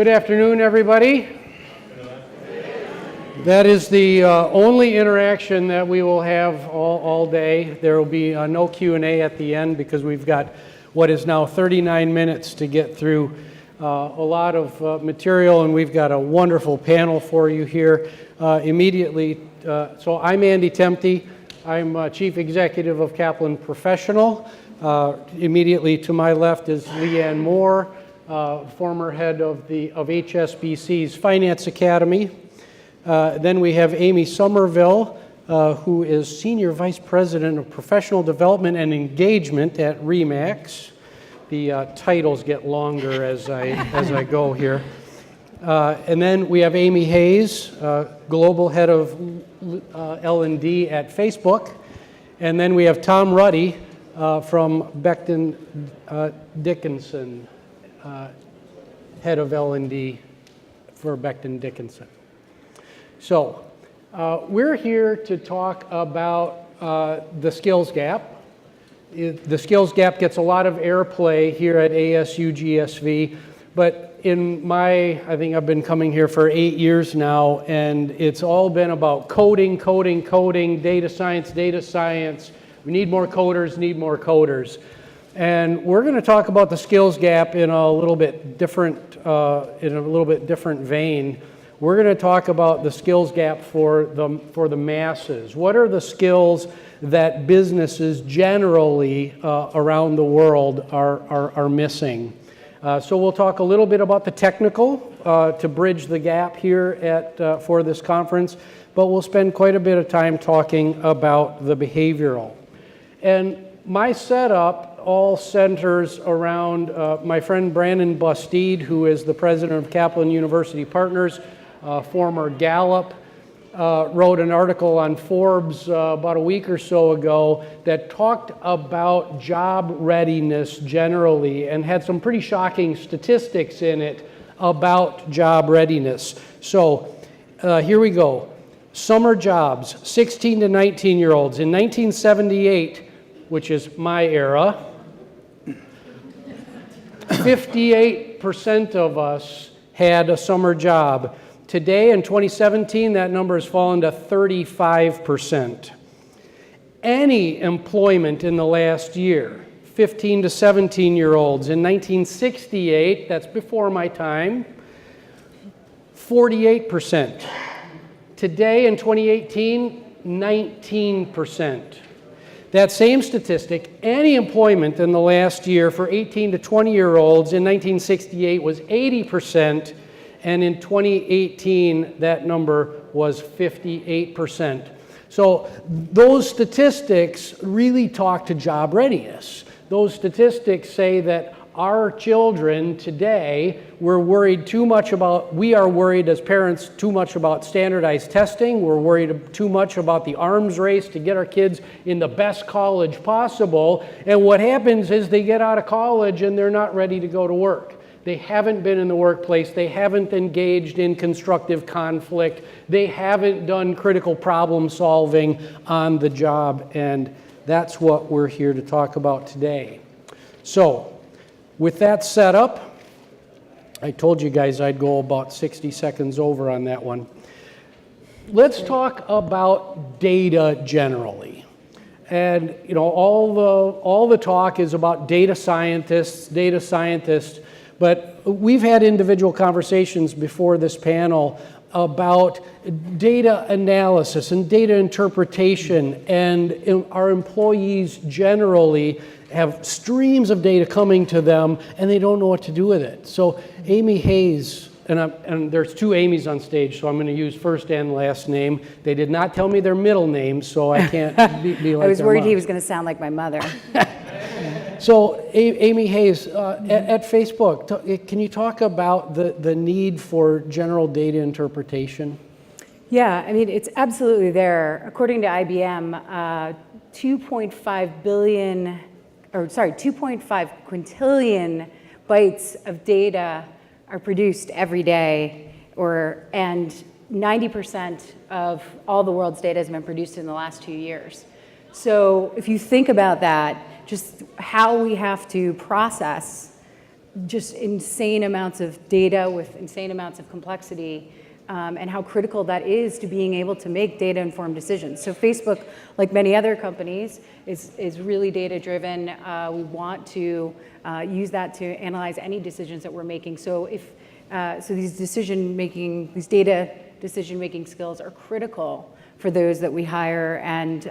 Good afternoon, everybody. That is the only interaction that we will have all day. There will be no Q&A at the end because we've got what is now 39 minutes to get through a lot of material, and we've got a wonderful panel for you here immediately. So I'm Andy Temte. I'm Chief Executive of Kaplan Professional. Immediately to my left is Leanne Moore, former head of HSBC's Finance Academy. Then we have Amy Somerville, who is Senior Vice President of Professional Development and Engagement at RE/MAX. The titles get longer as I go here. And then we have Amy Hayes, Global Head of L&D at Facebook. And then we have Tom Ruddy from Becton Dickinson, Head of L&D for Becton Dickinson. So we're here to talk about the skills gap. The skills gap gets a lot of airplay here at ASU GSV, but I think I've been coming here for 8 years now, and it's all been about coding, data science. We need more coders. And we're going to talk about the skills gap in a little bit different vein. We're going to talk about the skills gap for the masses. What are the skills that businesses generally around the world are missing? So we'll talk a little bit about the technical to bridge the gap here for this conference, but we'll spend quite a bit of time talking about the behavioral. And my setup all centers around my friend Brandon Bastide, who is the president of Kaplan University Partners, former Gallup, wrote an article on Forbes about a week or so ago that talked about job readiness generally and had some pretty shocking statistics in it about job readiness. So here we go. Summer jobs, 16 to 19-year-olds. In 1978, which is my era, 58% of us had a summer job. Today, in 2017, that number has fallen to 35%. Any employment in the last year, 15 to 17-year-olds. In 1968, that's before my time, 48%. Today, in 2018, 19%. That same statistic, any employment in the last year for 18 to 20-year-olds in 1968 was 80%. And in 2018, that number was 58%. So those statistics really talk to job readiness. Those statistics say that our children today, we are worried as parents too much about standardized testing. We're worried too much about the arms race to get our kids in the best college possible. And what happens is they get out of college and they're not ready to go to work. They haven't been in the workplace. They haven't engaged in constructive conflict. They haven't done critical problem solving on the job. And that's what we're here to talk about today. So with that set up, I told you guys I'd go about 60 seconds over on that one. Let's talk about data generally. And all the talk is about data scientists, but we've had individual conversations before this panel about data analysis and data interpretation, and our employees generally have streams of data coming to them and they don't know what to do with it. So Amy Hayes, and there's two Amy's on stage, so I'm going to use first and last name. They did not tell me their middle names, so I can't be like I was their worried mom. he was going to sound like my mother. So, Amy Hayes, at Facebook, can you talk about the need for general data interpretation? Yeah, I mean, it's absolutely there. According to IBM, 2.5 quintillion bytes of data are produced every day, and 90% of all the world's data has been produced in the last 2 years. So if you think about that, just how we have to process just insane amounts of data with insane amounts of complexity, and how critical that is to being able to make data-informed decisions. So Facebook, like many other companies, is really data-driven. We want to use that to analyze any decisions that we're making. So these these data decision-making skills are critical for those that we hire and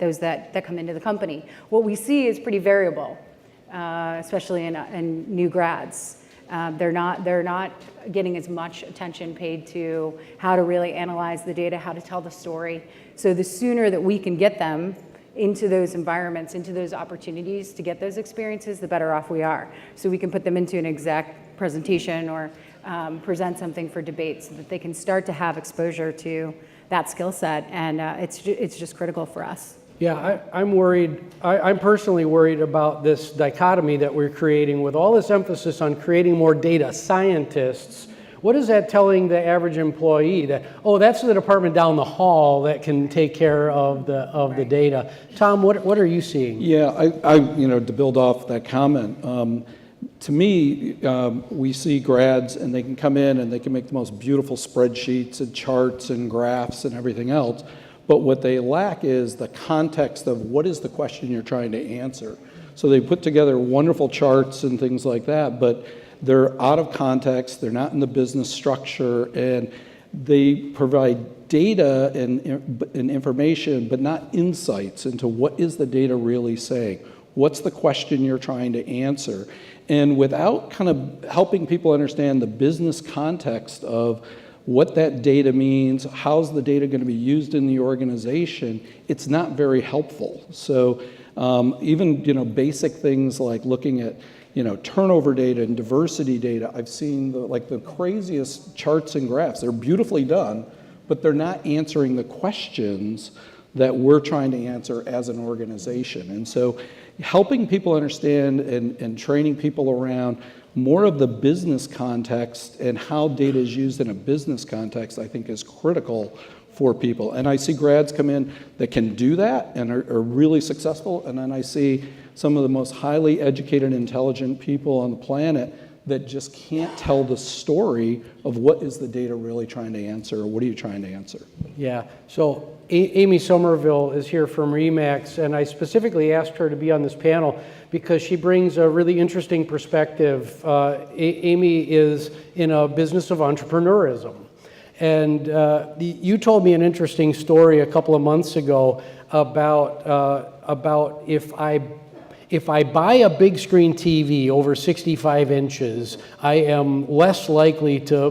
those that come into the company. What we see is pretty variable, especially in new grads. They're not getting as much attention paid to how to really analyze the data, how to tell the story. So the sooner that we can get them into those environments, into those opportunities to get those experiences, the better off we are. So we can put them into an exec presentation or present something for debate so that they can start to have exposure to that skill set, and it's just critical for us. Yeah, I'm worried. I'm personally worried about this dichotomy that we're creating with all this emphasis on creating more data scientists. What is that telling the average employee? That, oh, that's the department down the hall that can take care of the data. Tom, what are you seeing? Yeah, I to build off that comment, to me, we see grads and they can come in and they can make the most beautiful spreadsheets and charts and graphs and everything else. But what they lack is the context of what is the question you're trying to answer. So they put together wonderful charts and things like that, but they're out of context, they're not in the business structure, and they provide data and information, but not insights into what is the data really saying. What's the question you're trying to answer? And without kind of helping people understand the business context of what that data means, how's the data going to be used in the organization, it's not very helpful. So even basic things like looking at turnover data and diversity data, I've seen the craziest charts and graphs. They're beautifully done, but they're not answering the questions that we're trying to answer as an organization. And so helping people understand and training people around more of the business context and how data is used in a business context, I think, is critical for people. And I see grads come in that can do that and are really successful, and then I see some of the most highly educated, intelligent people on the planet that just can't tell the story of what is the data really trying to answer, or what are you trying to answer. Yeah, so Amy Somerville is here from RE/MAX, and I specifically asked her to be on this panel because she brings a really interesting perspective. Amy is in a business of entrepreneurism. And you told me an interesting story a couple of months ago about if I buy a big screen TV over 65 inches, I am less likely to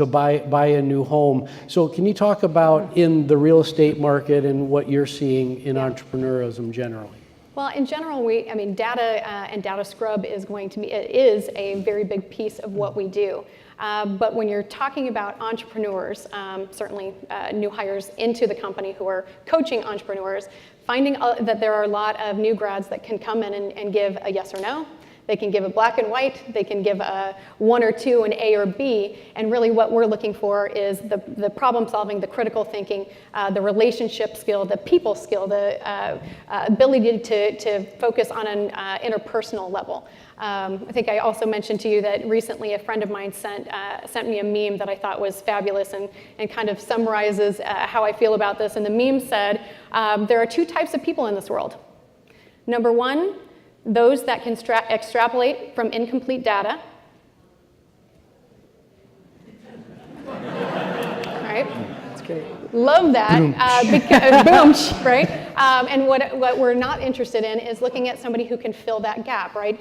buy a new home. So can you talk about in the real estate market and what you're seeing in entrepreneurism generally? Well, in general, data and data scrub is a very big piece of what we do. But when you're talking about entrepreneurs, certainly new hires into the company who are coaching entrepreneurs, finding that there are a lot of new grads that can come in and give a yes or no. They can give a black and white, they can give a 1 or 2, an A or B, and really what we're looking for is the problem solving, the critical thinking, the relationship skill, the people skill, the ability to focus on an interpersonal level. I think I also mentioned to you that recently a friend of mine sent me a meme that I thought was fabulous and kind of summarizes how I feel about this. And the meme said, there are 2 types of people in this world. Number 1, those that can extrapolate from incomplete data. All right? That's great. Love that, because boom, right? And what we're not interested in is looking at somebody who can fill that gap, right?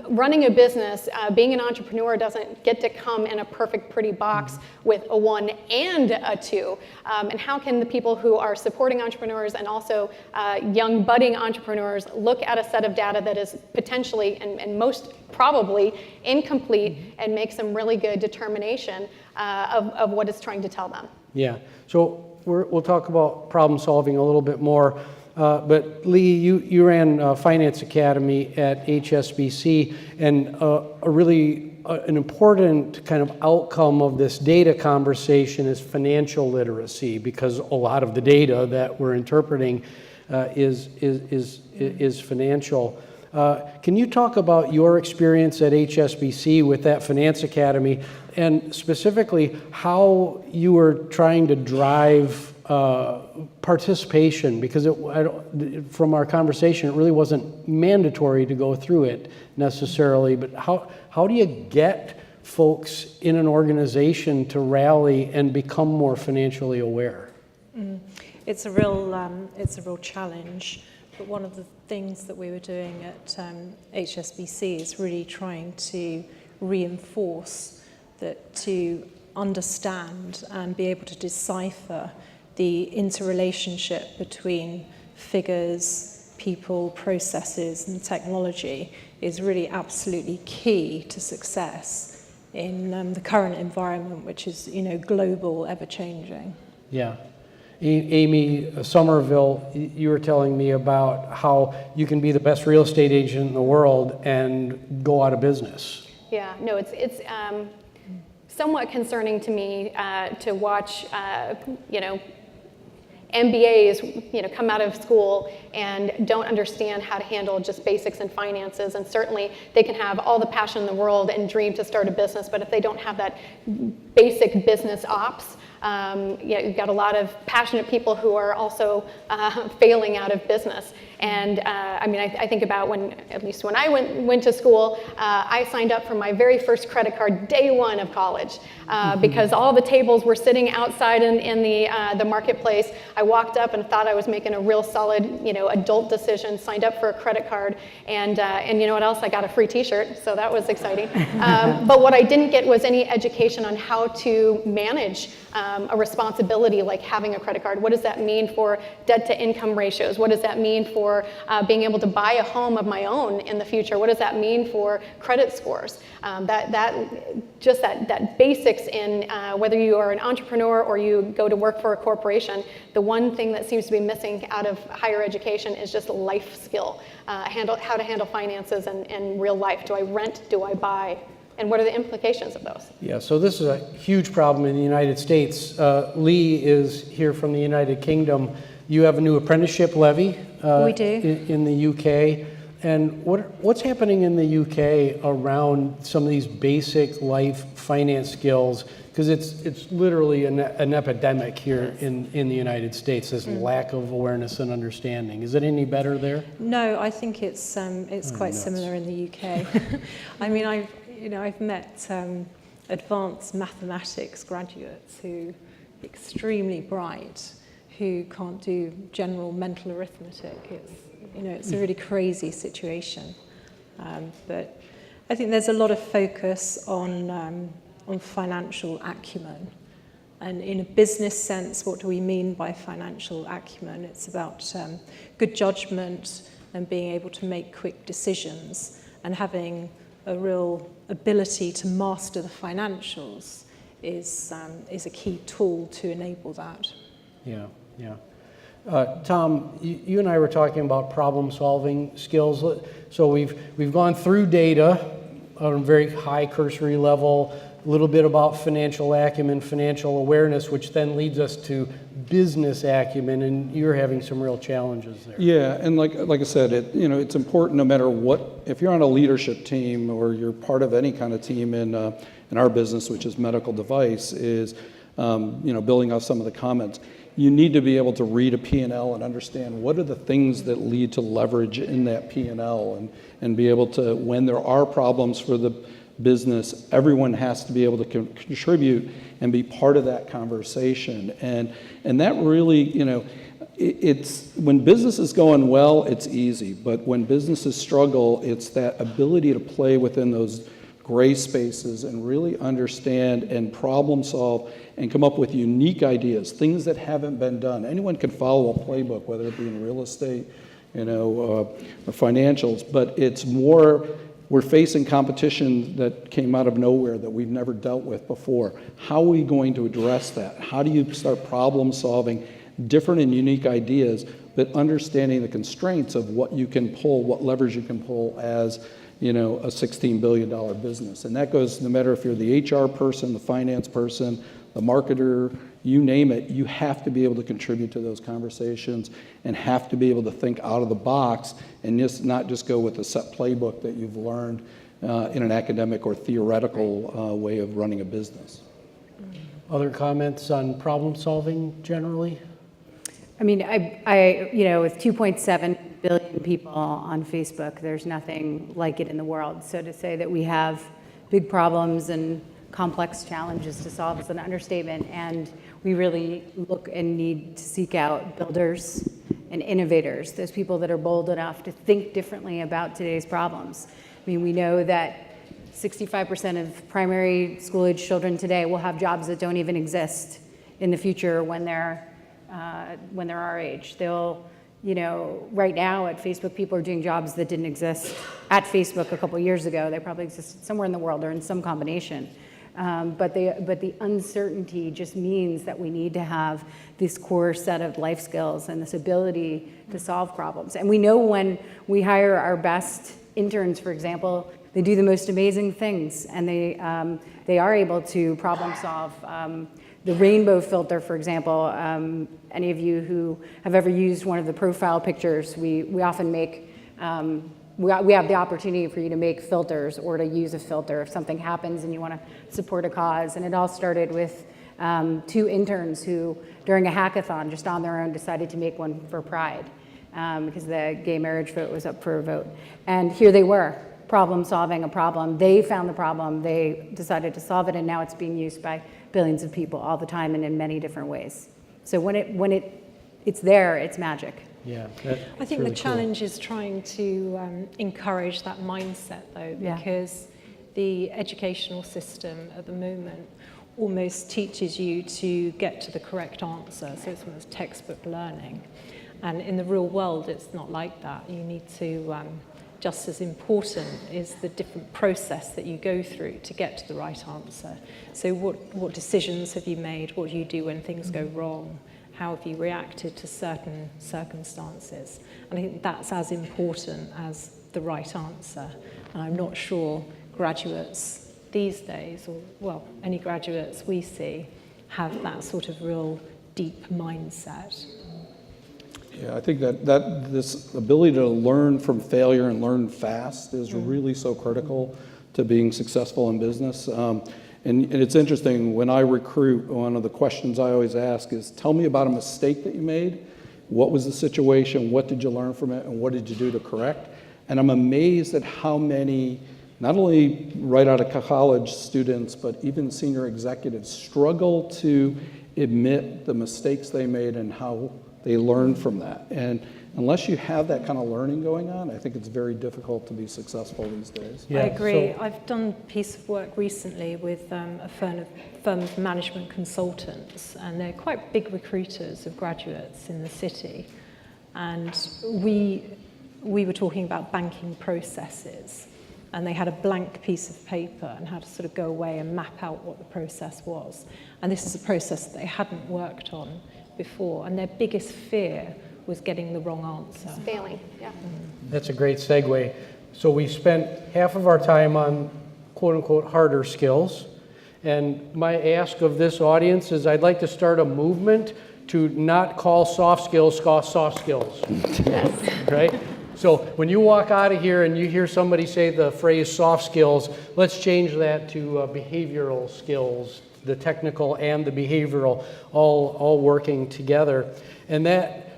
Running a business, being an entrepreneur doesn't get to come in a perfect, pretty box with a 1 and a 2. And how can the people who are supporting entrepreneurs and also young budding entrepreneurs look at a set of data that is potentially and most probably incomplete and make some really good determination of what it's trying to tell them? Yeah, so we'll talk about problem solving a little bit more, but Lee, you ran Finance Academy at HSBC, and an important kind of outcome of this data conversation is financial literacy, because a lot of the data that we're interpreting is financial. Can you talk about your experience at HSBC with that Finance Academy, and specifically how you were trying to drive participation? Because from our conversation, it really wasn't mandatory to go through it necessarily, but how do you get folks in an organization to rally and become more financially aware? It's a real challenge. But one of the things that we were doing at HSBC is really trying to reinforce that to understand and be able to decipher the interrelationship between figures, people, processes, and technology is really absolutely key to success in the current environment, which is, global, ever-changing. Yeah. Amy Somerville, you were telling me about how you can be the best real estate agent in the world and go out of business. Yeah, no, it's somewhat concerning to me to watch, MBAs, come out of school and don't understand how to handle just basics in finances. And certainly they can have all the passion in the world and dream to start a business, but if they don't have that basic business ops, you've got a lot of passionate people who are also failing out of business. And I think about at least when I went to school, I signed up for my very first credit card day one of college because all the tables were sitting outside in the marketplace. I walked up and thought I was making a real solid, adult decision, signed up for a credit card, and you know what else? I got a free T-shirt, so that was exciting. But what I didn't get was any education on how to manage a responsibility like having a credit card. What does that mean for debt-to-income ratios? What does that mean for being able to buy a home of my own in the future? What does that mean for credit scores? That basics in whether you are an entrepreneur or you go to work for a corporation, the one thing that seems to be missing out of higher education is just life skill, how to handle finances in real life. Do I rent? Do I buy? And what are the implications of those? Yeah, so this is a huge problem in the United States. Lee is here from the United Kingdom. You have a new apprenticeship levy We do. in the UK. And what's happening in the UK around some of these basic life finance skills? Because it's literally an epidemic here in the United States, this lack of awareness and understanding. Is it any better there? No, I think it's quite similar in the UK. I mean, I've met advanced mathematics graduates who are extremely bright, who can't do general mental arithmetic. It's a really crazy situation. But I think there's a lot of focus on financial acumen. And in a business sense, what do we mean by financial acumen? It's about good judgment and being able to make quick decisions and having a real ability to master the financials is a key tool to enable that. Yeah. Tom, you and I were talking about problem-solving skills. So we've gone through data on a very high cursory level, a little bit about financial acumen, financial awareness, which then leads us to business acumen, and you're having some real challenges there. Yeah, and like I said, it's important no matter what, if you're on a leadership team or you're part of any kind of team in our business, which is medical device, is building off some of the comments. You need to be able to read a P&L and understand what are the things that lead to leverage in that P&L and be able to, when there are problems for the business, everyone has to be able to contribute and be part of that conversation. And that really, it's when business is going well, it's easy. But when businesses struggle, it's that ability to play within those gray spaces and really understand and problem solve and come up with unique ideas, things that haven't been done. Anyone can follow a playbook, whether it be in real estate, or financials, but it's more, we're facing competition that came out of nowhere that we've never dealt with before. How are we going to address that? How do you start problem solving different and unique ideas, but understanding the constraints of what you can pull, what levers you can pull as a $16 billion business. And that goes no matter if you're the HR person, the finance person, the marketer, you name it, you have to be able to contribute to those conversations and have to be able to think out of the box and not just go with a set playbook that you've learned in an academic or theoretical way of running a business. Other comments on problem solving generally? I mean, with 2.7 billion people on Facebook, there's nothing like it in the world. So to say that we have big problems and complex challenges to solve is an understatement. And we really look and need to seek out builders and innovators, those people that are bold enough to think differently about today's problems. I mean, we know that 65% of primary school-age children today will have jobs that don't even exist in the future when they're our age. They'll, right now at Facebook, people are doing jobs that didn't exist at Facebook a couple years ago. They probably existed somewhere in the world or in some combination. But the uncertainty just means that we need to have this core set of life skills and this ability to solve problems. And we know when we hire our best interns, for example, they do the most amazing things, and they are able to problem solve. The rainbow filter, for example, any of you who have ever used one of the profile pictures, we often make, we have the opportunity for you to make filters or to use a filter if something happens and you want to support a cause. And it all started with 2 interns who, during a hackathon, just on their own, decided to make one for Pride because the gay marriage vote was up for a vote. And here they were, problem solving a problem. They found the problem, they decided to solve it, and now it's being used by billions of people all the time and in many different ways. So when it's there, it's magic. Yeah, I think the challenge is trying to encourage that mindset, though, because the educational system at the moment almost teaches you to get to the correct answer. So it's almost textbook learning. And in the real world, it's not like that. You need to, just as important is the different process that you go through to get to the right answer. So what decisions have you made? What do you do when things go wrong? How have you reacted to certain circumstances? And I think that's as important as the right answer. And I'm not sure graduates these days, or well, any graduates we see, have that sort of real deep mindset. Yeah, I think that this ability to learn from failure and learn fast is really so critical to being successful in business. And it's interesting, when I recruit, one of the questions I always ask is, tell me about a mistake that you made. What was the situation? What did you learn from it? And what did you do to correct? And I'm amazed at how many, not only right out of college students, but even senior executives struggle to admit the mistakes they made and how they learn from that. And unless you have that kind of learning going on, I think it's very difficult to be successful these days. Yeah, I agree. so- I've done a piece of work recently with a firm of management consultants, and they're quite big recruiters of graduates in the city. And we were talking about banking processes, and they had a blank piece of paper and had to sort of go away and map out what the process was. And this is a process that they hadn't worked on before, and their biggest fear was getting the wrong answer. Failing, yeah. That's a great segue. So we spent half of our time on quote-unquote harder skills, and my ask of this audience is I'd like to start a movement to not call soft skills soft skills, right? So when you walk out of here and you hear somebody say the phrase soft skills, let's change that to behavioral skills, the technical and the behavioral all working together. And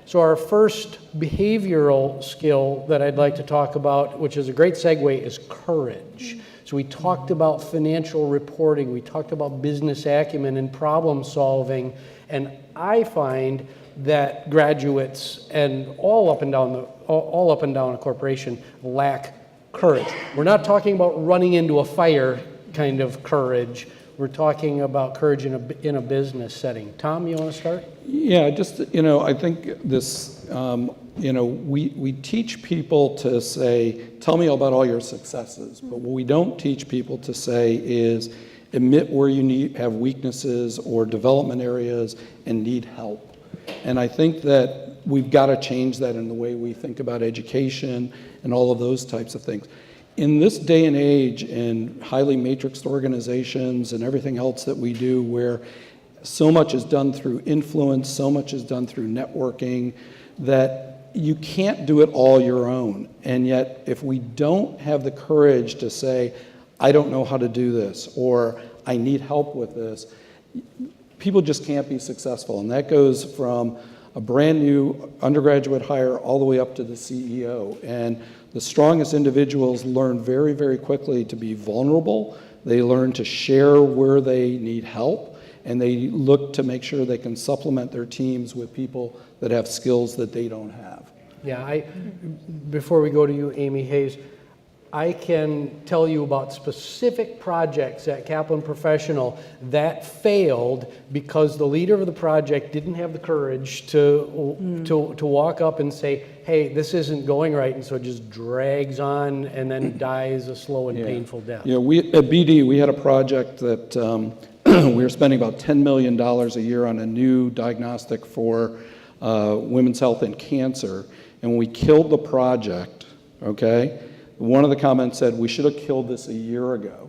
so our first behavioral skill that I'd like to talk about, which is a great segue, is courage. So we talked about financial reporting, we talked about business acumen and problem solving, and I find that graduates and all up and down a corporation lack courage. We're not talking about running into a fire kind of courage. We're talking about courage in a business setting. Tom, you want to start? Yeah, just, I think this, we teach people to say, tell me about all your successes. But what we don't teach people to say is admit where you have weaknesses or development areas and need help. And I think that we've got to change that in the way we think about education and all of those types of things. In this day and age, in highly matrixed organizations and everything else that we do, where So much is done through influence, so much is done through networking, that you can't do it all your own. And yet, if we don't have the courage to say, I don't know how to do this, or I need help with this, people just can't be successful. And that goes from a brand new undergraduate hire all the way up to the CEO. And the strongest individuals learn very, very quickly to be vulnerable. They learn to share where they need help, and they look to make sure they can supplement their teams with people that have skills that they don't have. Yeah, before we go to you, Amy Hayes, I can tell you about specific projects at Kaplan Professional that failed because the leader of the project didn't have the courage to walk up and say, hey, this isn't going right, and so it just drags on and then dies a slow and painful death. Yeah, at BD, we had a project that we were spending about $10 million a year on a new diagnostic for women's health and cancer, and when we killed the project, okay, one of the comments said, we should have killed this a year ago.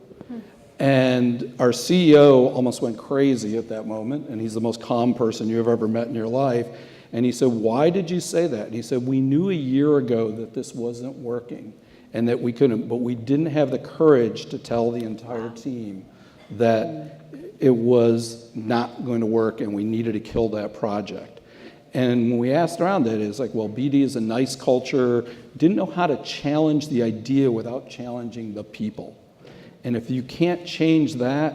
And our CEO almost went crazy at that moment, and he's the most calm person you've ever met in your life. And he said, why did you say that? And he said, we knew a year ago that this wasn't working and that we couldn't, but we didn't have the courage to tell the entire team that it was not going to work and we needed to kill that project. And when we asked around it, it's like, well, BD is a nice culture, didn't know how to challenge the idea without challenging the people. And if you can't change that,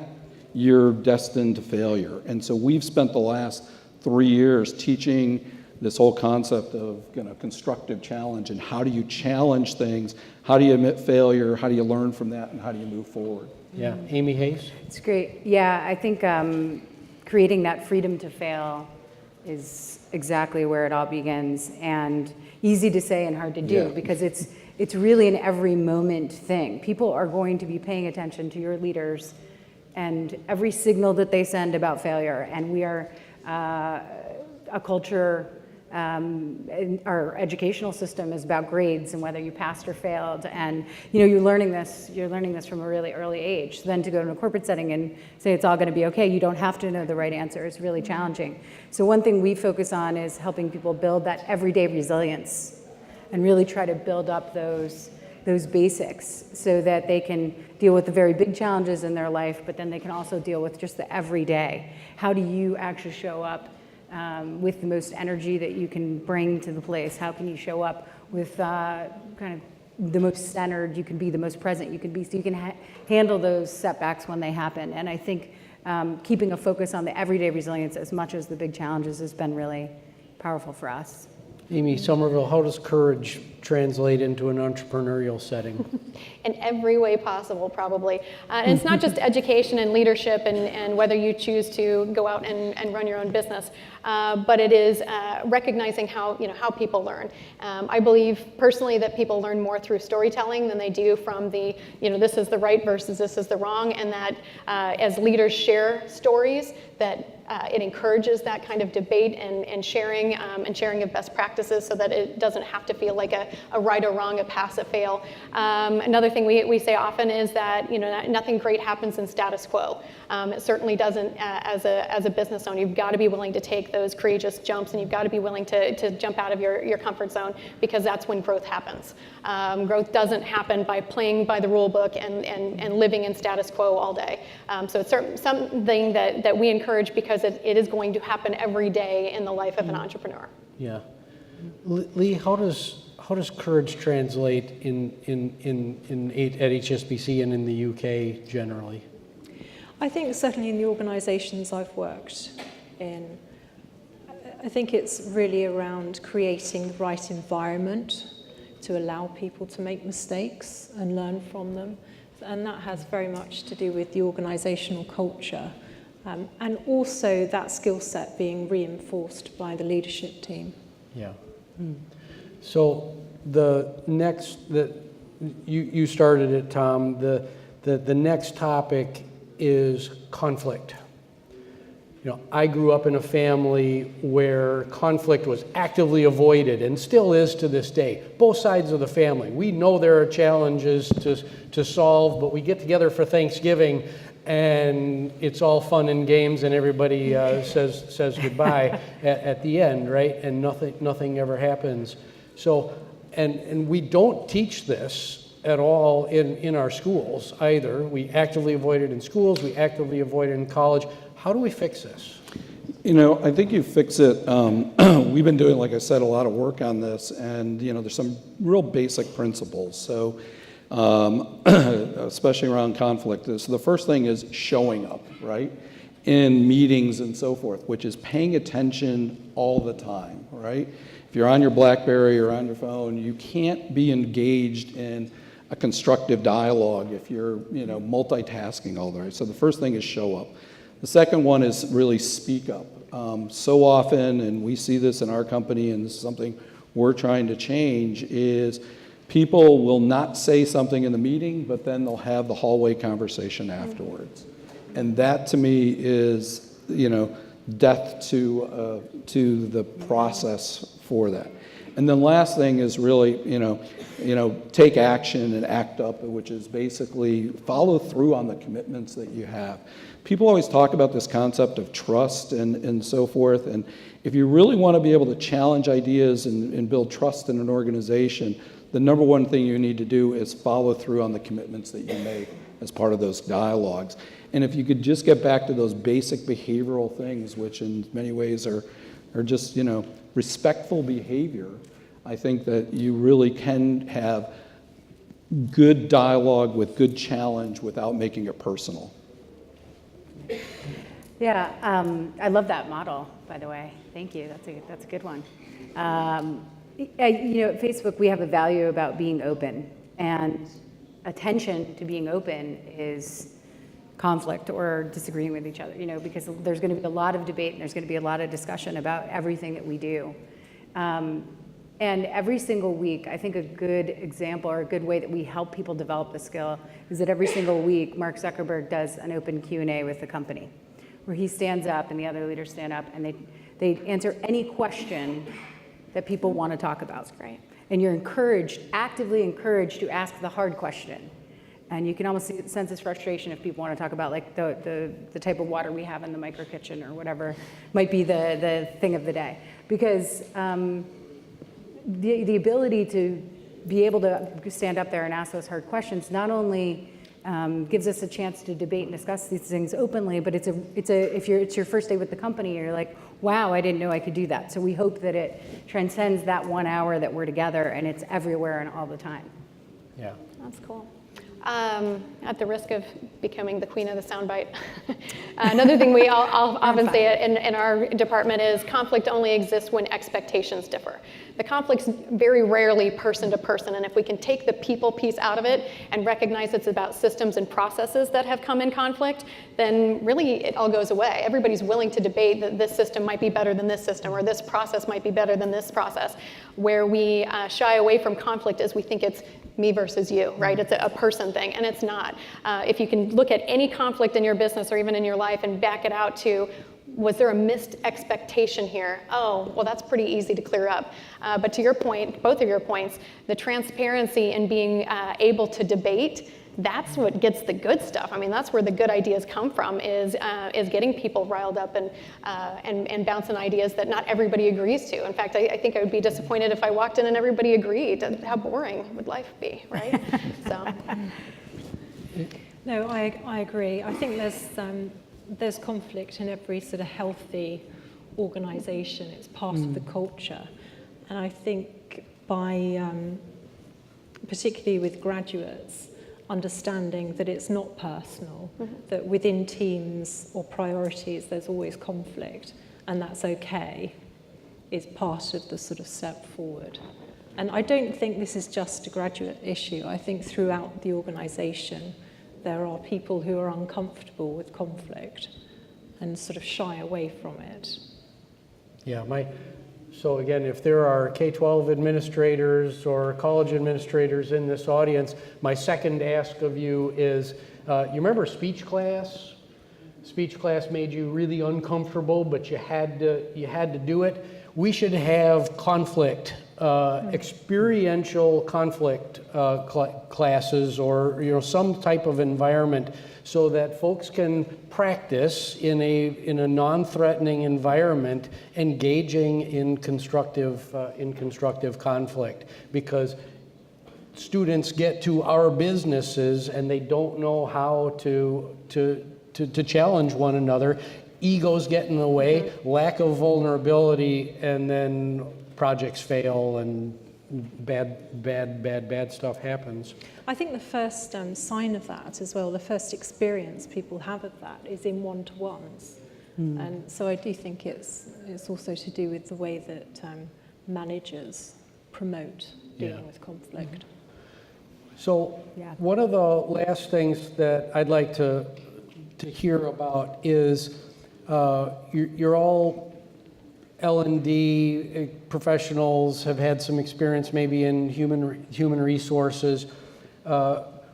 you're destined to failure. And so we've spent the last 3 years teaching this whole concept of constructive challenge and how do you challenge things, how do you admit failure, how do you learn from that, and how do you move forward? Yeah, Amy Hayes? It's great. Yeah, I think creating that freedom to fail is exactly where it all begins, and easy to say and hard to do because it's really an every moment thing. People are going to be paying attention to your leaders and every signal that they send about failure, and we are a culture, our educational system is about grades and whether you passed or failed, and you're learning this from a really early age. Then to go to a corporate setting and say it's all going to be okay, you don't have to know the right answer, is really challenging. So one thing we focus on is helping people build that everyday resilience and really try to build up those basics so that they can deal with the very big challenges in their life, but then they can also deal with just the everyday. How do you actually show up with the most energy that you can bring to the place? How can you show up with kind of the most centered you can be, the most present you can be, so you can handle those setbacks when they happen? And I think keeping a focus on the everyday resilience as much as the big challenges has been really powerful for us. Amy Somerville, how does courage translate into an entrepreneurial setting? In every way possible, probably. And it's not just education and leadership and whether you choose to go out and run your own business, but it is recognizing how people learn. I believe personally that people learn more through storytelling than they do from the, this is the right versus this is the wrong, and that as leaders share stories, that it encourages that kind of debate and sharing of best practices so that it doesn't have to feel like a right or wrong, a pass or fail. Another thing we say often is that nothing great happens in status quo. It certainly doesn't as a business owner. You've got to be willing to take those courageous jumps, and you've got to be willing to jump out of your comfort zone, because that's when growth happens. Growth doesn't happen by playing by the rule book and living in status quo all day. So it's something that we encourage because it is going to happen every day in the life of an entrepreneur. Yeah. Lee, how does courage translate at HSBC and in the UK generally? I think certainly in the organisations I've worked in, I think it's really around creating the right environment to allow people to make mistakes and learn from them. And that has very much to do with the organisational culture. And also that skill set being reinforced by the leadership team. Yeah. So you started it, Tom. The next topic is conflict. I grew up in a family where conflict was actively avoided and still is to this day. Both sides of the family. We know there are challenges to solve, but we get together for Thanksgiving and it's all fun and games, and everybody says goodbye at the end, right? And nothing ever happens. So, and we don't teach this at all in our schools either. We actively avoid it in schools. We actively avoid it in college. How do we fix this? You know, I think you fix it. We've been doing, like I said, a lot of work on this, and you know, there's some real basic principles. So, especially around conflict. So the first thing is showing up, right, in meetings and so forth, which is paying attention all the time, right? If you're on your BlackBerry or on your phone, you can't be engaged in a constructive dialogue if you're, you know, multitasking all the way. So the first thing is show up. The second one is really speak up. So often, and we see this in our company, and this is something we're trying to change, is people will not say something in the meeting, but then they'll have the hallway conversation afterwards. And that, to me, is, you know, death to the process for that. And then last thing is really, you know, take action and act up, which is basically follow through on the commitments that you have. People always talk about this concept of trust and so forth, and if you really want to be able to challenge ideas and build trust in an organization, the number one thing you need to do is follow through on the commitments that you make as part of those dialogues. And if you could just get back to those basic behavioral things, which in many ways are just, you know, respectful behavior, I think that you really can have good dialogue with good challenge without making it personal. Yeah, I love that model, by the way. Thank you. That's a good one. You know, at Facebook, we have a value about being open, and attention to being open is conflict or disagreeing with each other, you know, because there's going to be a lot of debate and there's going to be a lot of discussion about everything that we do. And every single week, I think a good example or a good way that we help people develop the skill is that every single week, Mark Zuckerberg does an open Q&A with the company, where he stands up and the other leaders stand up and they answer any question that people want to talk about. That's great. And you're encouraged, actively encouraged, to ask the hard question. And you can almost sense this frustration if people want to talk about like the type of water we have in the micro kitchen or whatever might be the thing of the day. Because the ability to be able to stand up there and ask those hard questions not only gives us a chance to debate and discuss these things openly, but it's your first day with the company, you're like, wow, I didn't know I could do that. So we hope that it transcends that 1 hour that we're together and it's everywhere and all the time. Yeah. That's cool. At the risk of becoming the queen of the soundbite, another thing we all often say in our department is conflict only exists when expectations differ. The conflict's very rarely person to person, and if we can take the people piece out of it and recognize it's about systems and processes that have come in conflict, then really it all goes away. Everybody's willing to debate that this system might be better than this system, or this process might be better than this process. Where we shy away from conflict is we think it's me versus you, right? It's a person thing, and it's not. If you can look at any conflict in your business or even in your life and back it out to, was there a missed expectation here? Oh, well, that's pretty easy to clear up. But to your point, both of your points, the transparency and being able to debate, that's what gets the good stuff. I mean, that's where the good ideas come from, is getting people riled up and bouncing ideas that not everybody agrees to. In fact, I think I would be disappointed if I walked in and everybody agreed. How boring would life be, right? So. No, I agree. I think there's conflict in every sort of healthy organization. It's part of the culture. And I think by, particularly with graduates, understanding that it's not personal, that within teams or priorities there's always conflict, and that's okay, is part of the sort of step forward. And I don't think this is just a graduate issue. I think throughout the organization there are people who are uncomfortable with conflict and sort of shy away from it. Yeah, so again, if there are K-12 administrators or college administrators in this audience, my second ask of you is, you remember speech class? Speech class made you really uncomfortable, but you had to do it. We should have conflict experiential conflict classes, or some type of environment, so that folks can practice in a non-threatening environment, engaging in constructive conflict. Because students get to our businesses and they don't know how to challenge one another. Egos get in the way, lack of vulnerability, and then projects fail and bad stuff happens. I think the first sign of that as well, the first experience people have of that is in one-to-ones. And so I do think it's also to do with the way that managers promote dealing with conflict. So one of the last things that I'd like to hear about is you're all L&D professionals, have had some experience maybe in human resources.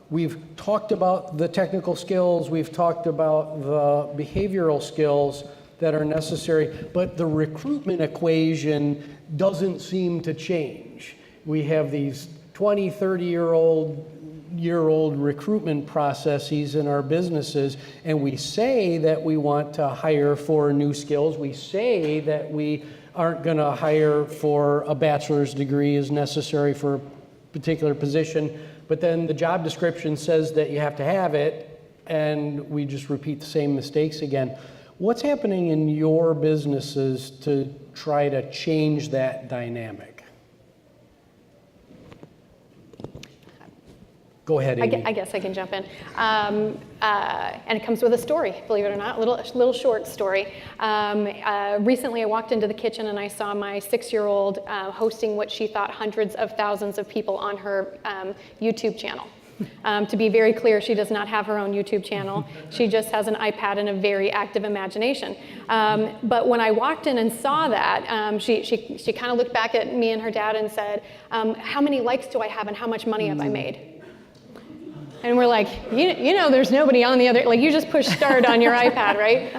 We've talked about the technical skills, we've talked about the behavioral skills that are necessary, but the recruitment equation doesn't seem to change. We have these 20, 30-year-old recruitment processes in our businesses, and we say that we want to hire for new skills. We say that we aren't going to hire for a bachelor's degree as necessary for a particular position, but then the job description says that you have to have it, and we just repeat the same mistakes again. What's happening in your businesses to try to change that dynamic? Go ahead, Amy. I guess I can jump in. And it comes with a story, believe it or not, a little short story. Recently I walked into the kitchen and I saw my 6-year-old hosting what she thought hundreds of thousands of people on her YouTube channel. To be very clear, she does not have her own YouTube channel. She just has an iPad and a very active imagination. But when I walked in and saw that, she kind of looked back at me and her dad and said, how many likes do I have and how much money have I made? And we're like, you know, there's nobody on the other, like you just push start on your iPad, right?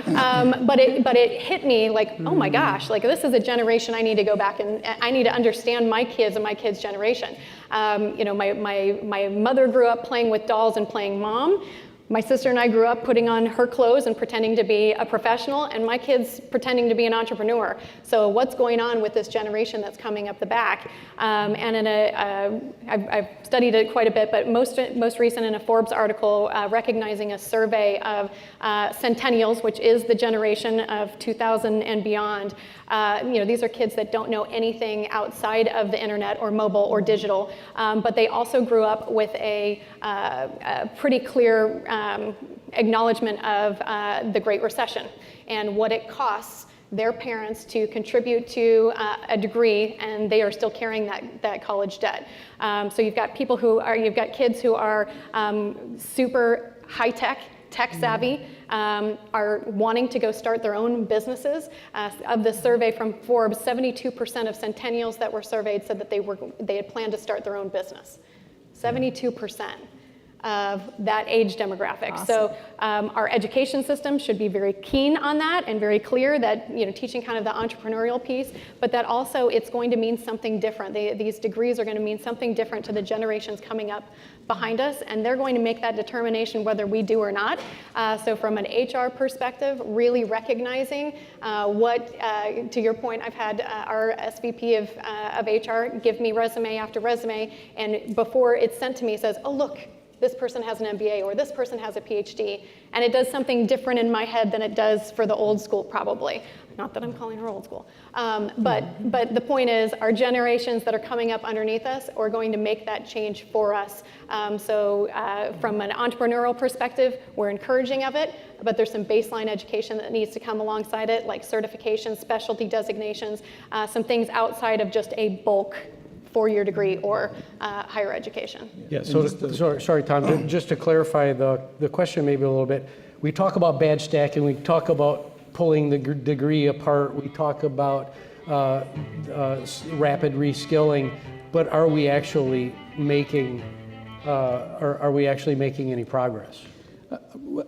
But it hit me like, oh my gosh, like this is a generation I need to go back and I need to understand my kids and my kids' generation. You know, my mother grew up playing with dolls and playing mom. My sister and I grew up putting on her clothes and pretending to be a professional, and my kids pretending to be an entrepreneur. So what's going on with this generation that's coming up the back? And I've studied it quite a bit, but most recent in a Forbes article recognizing a survey of centennials, which is the generation of 2000 and beyond. You know, these are kids that don't know anything outside of the internet or mobile or digital, but they also grew up with a pretty clear acknowledgement of the Great Recession and what it costs their parents to contribute to a degree, and they are still carrying that college debt. So you've got kids who are super high-tech, tech savvy, are wanting to go start their own businesses. Of the survey from Forbes, 72% of centennials that were surveyed said that they had planned to start their own business. 72% of that age demographic. Awesome. So our education system should be very keen on that and very clear that, you know, teaching kind of the entrepreneurial piece, but that also it's going to mean something different. These degrees are going to mean something different to the generations coming up behind us, and they're going to make that determination whether we do or not. So from an HR perspective, really recognizing to your point, I've had our SVP of HR give me resume after resume, and before it's sent to me, it says, oh, look, this person has an MBA or this person has a PhD, and it does something different in my head than it does for the old school, probably. Not that I'm calling her old school. But the point is, our generations that are coming up underneath us are going to make that change for us. So from an entrepreneurial perspective, we're encouraging of it, but there's some baseline education that needs to come alongside it, like certifications, specialty designations, some things outside of just a bulk four-year degree or higher education. Yeah, so sorry, Tom, just to clarify the question maybe a little bit, we talk about badge stacking, we talk about pulling the degree apart, we talk about rapid reskilling, but are we actually making any progress?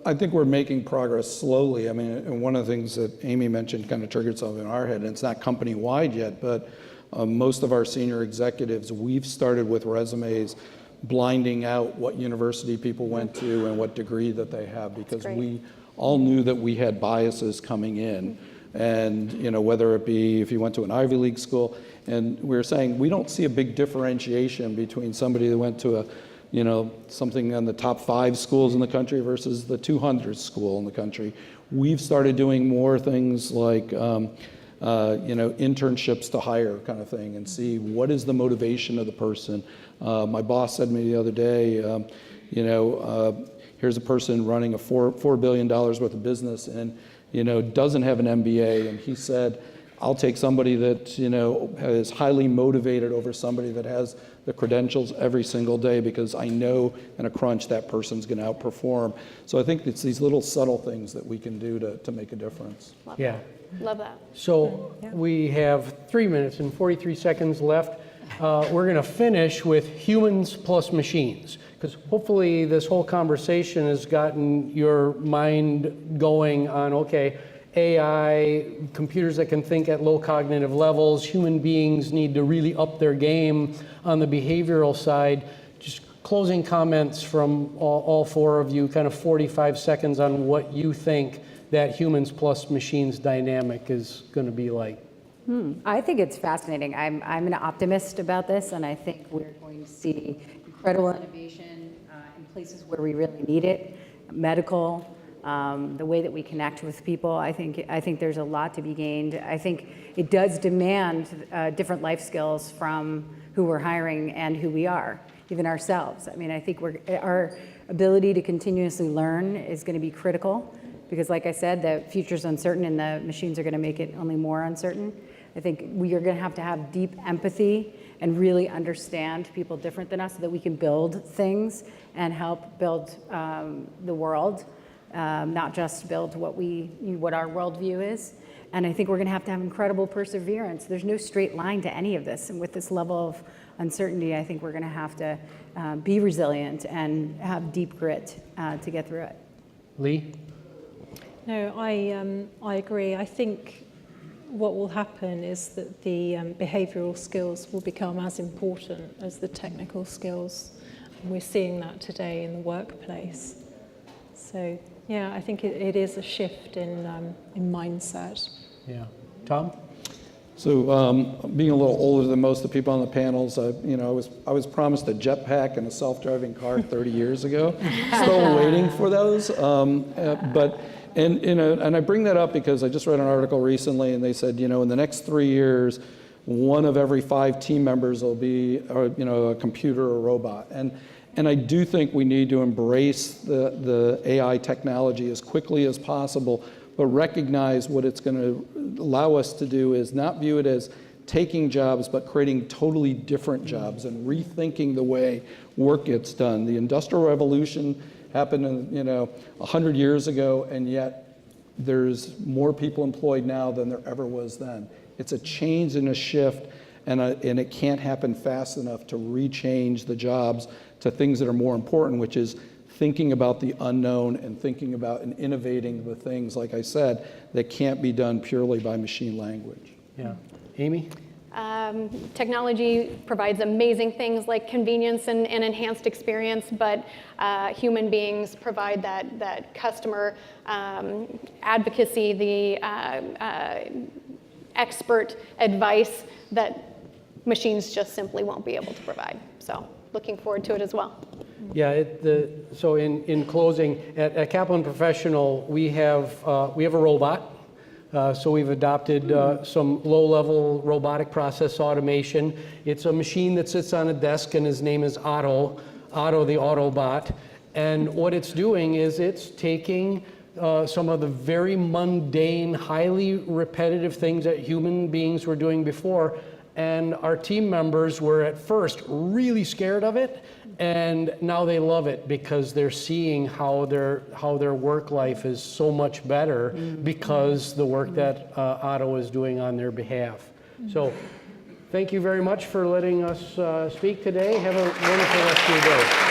I think we're making progress slowly. I mean, and one of the things that Amy mentioned kind of triggered something in our head, and it's not company-wide yet, but most of our senior executives, we've started with resumes blinding out what university people went to and what degree that they have, because we all knew that we had biases coming in. And whether it be if you went to an Ivy League school, and we were saying we don't see a big differentiation between somebody that went to something on the top 5 schools in the country versus the 200th school in the country. We've started doing more things like internships to hire kind of thing, and see what is the motivation of the person. My boss said to me the other day, here's a person running a $4 billion worth of business and doesn't have an MBA, and he said, I'll take somebody that is highly motivated over somebody that has the credentials every single day, because I know in a crunch that person's going to outperform. So I think it's these little subtle things that we can do to make a difference. Love that. So we have 3 minutes and 43 seconds left. We're going to finish with humans plus machines, because hopefully this whole conversation has gotten your mind going on, okay, AI, computers that can think at low cognitive levels, human beings need to really up their game on the behavioral side. Just closing comments from all 4 of you, kind of 45 seconds on what you think that humans plus machines dynamic is going to be like. I think it's fascinating. I'm an optimist about this, and I think we're going to see incredible innovation in places where we really need it. Medical, the way that we connect with people. I think there's a lot to be gained. I think it does demand different life skills from who we're hiring and who we are, even ourselves. I mean, I think our ability to continuously learn is going to be critical, because like I said, the future's uncertain and the machines are going to make it only more uncertain. I think we are going to have deep empathy and really understand people different than us, so that we can build things and help build the world, not just build what our worldview is. And I think we're going to have incredible perseverance. There's no straight line to any of this, and with this level of uncertainty, I think we're going to have to be resilient and have deep grit to get through it. Lee? No, I agree. I think what will happen is that the behavioural skills will become as important as the technical skills. And we're seeing that today in the workplace. So, yeah, I think it is a shift in mindset. Yeah. Tom? So being a little older than most of the people on the panels, I was promised a jetpack and a self-driving car 30 years ago. Still waiting for those. And I bring that up because I just read an article recently, and they said, in the next 3 years, 1 of every 5 team members will be, a computer or robot. And I do think we need to embrace the AI technology as quickly as possible, but recognize what it's going to allow us to do is not view it as taking jobs, but creating totally different jobs and rethinking the way work gets done. The Industrial Revolution happened 100 years ago, and yet there's more people employed now than there ever was then. It's a change and a shift, and it can't happen fast enough to rechange the jobs to things that are more important, which is thinking about the unknown and thinking about and innovating the things, like I said, that can't be done purely by machine language. Yeah. Amy? Technology provides amazing things like convenience and enhanced experience, but human beings provide that customer advocacy, the expert advice that machines just simply won't be able to provide. So looking forward to it as well. Yeah, so in closing, at Kaplan Professional, we have a robot. So we've adopted some low-level robotic process automation. It's a machine that sits on a desk, and his name is Otto the Autobot. And what it's doing is it's taking some of the very mundane, highly repetitive things that human beings were doing before, and our team members were at first really scared of it, and now they love it because they're seeing how their work life is so much better because the work that Otto is doing on their behalf. So thank you very much for letting us speak today. Have a wonderful rest of your day.